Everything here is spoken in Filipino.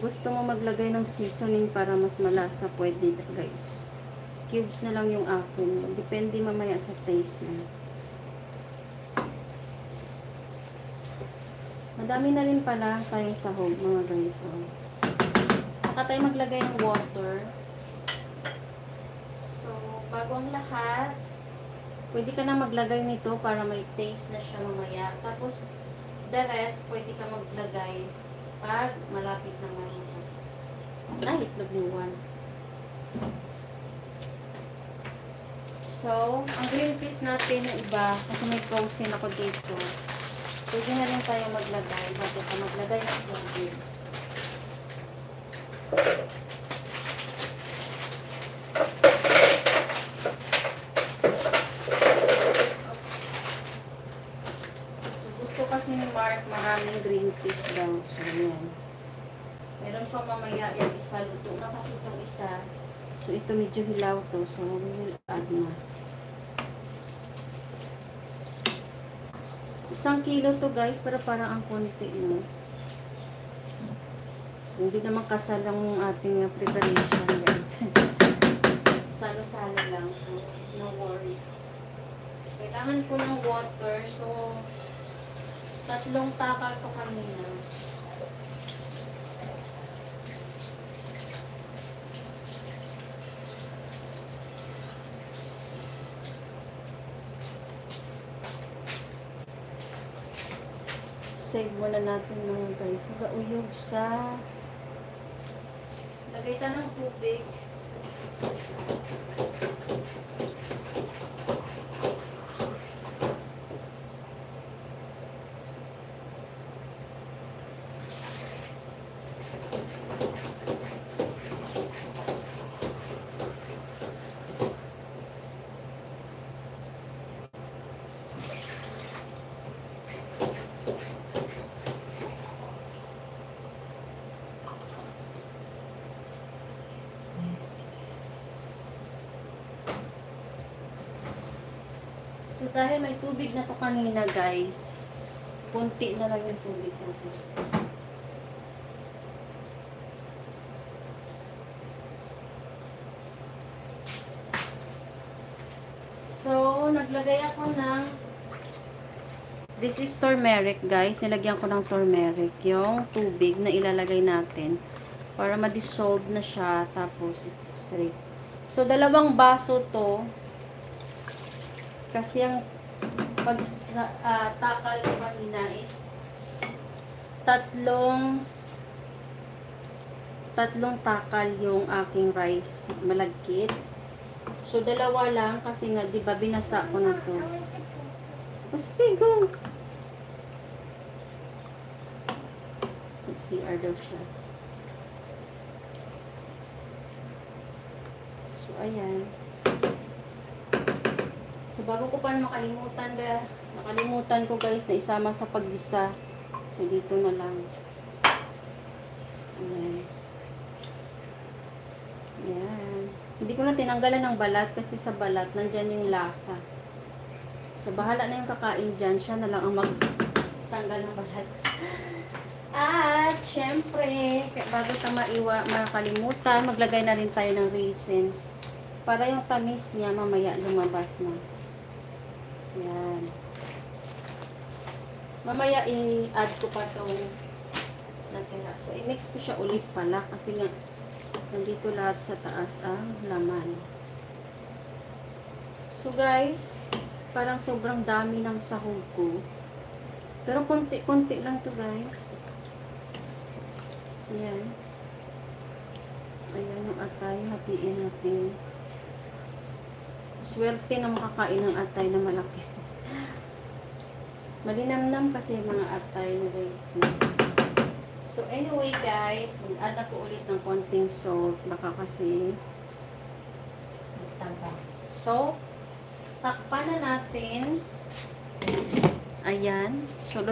gusto mo maglagay ng seasoning para mas malasa, pwede guys. Cubes na lang yung akin. Depende mamaya sa taste na. Madami na rin pala tayong sahog mga guys. Oh. Saka tayo maglagay ng water. So, bago ang lahat, pwede ka na maglagay nito para may taste na siya mamaya. Tapos, the rest, pwede ka maglagay pag malapit na maluto. Ay, itlog ni Juan. So, ang green peas natin na iba, kasi may frozen ako dito. Pwede na rin tayo maglagay. Bago ka maglagay ng tubig. So, gusto kasi ni Mark maraming green peas daw. So, yan. Meron pa mamaya yung isa. Luto na kasi itong isa. So, ito medyo hilaw to. So, we will add na. 1 kilo to guys, pero parang ang konti, no? So, hindi naman kasal ang ating preparation, guys. Salo-salo lang. So, no worry. Kailangan ko ng water. So, 3 takal to kanina. Save muna natin mga guys. Nagauyog sa lagay tayo ng tubig. So, dahil may tubig na to kanina, guys, konti na lang yung tubig natin. So, naglagay ako ng this is turmeric, guys. Nilagyan ko ng turmeric. Yung tubig na ilalagay natin para ma-dissolve na siya. Tapos, ito straight. So, 2 baso to. Kasi ang pag takal ko kanina is 3 takal yung aking rice malagkit. So 2 lang kasi nga 'di ba binasa ko na to. Sige, go. CR daw siya. So ayan. So, bago ko pa nakalimutan ko guys na isama sa paggisa. So, dito na lang. Ayan. Ayan. Hindi ko na tinanggalan ng balat kasi sa balat, nandyan yung lasa. So, bahala na yung kakain dyan. Siya na lang ang magtanggal ng balat. At, syempre, bago ka makalimutan, maglagay na rin tayo ng raisins. Para yung tamis niya mamaya lumabas na. Yan. Mamaya i-add ko pa itong natira. So, i-mix ko siya ulit pala kasi nga nandito lahat sa taas ang laman. So, guys, parang sobrang dami ng sahog ko. Pero konti-konti lang to guys. Ayan. Ayan yung atay. Hatiin natin. Swerte na makakain ng atay na malaki. Malinamnam kasi mga atay na guys. So anyway guys, mag-add ako ulit ng konting salt. Baka kasi magtaba. So, takpan na natin. Ayan. So,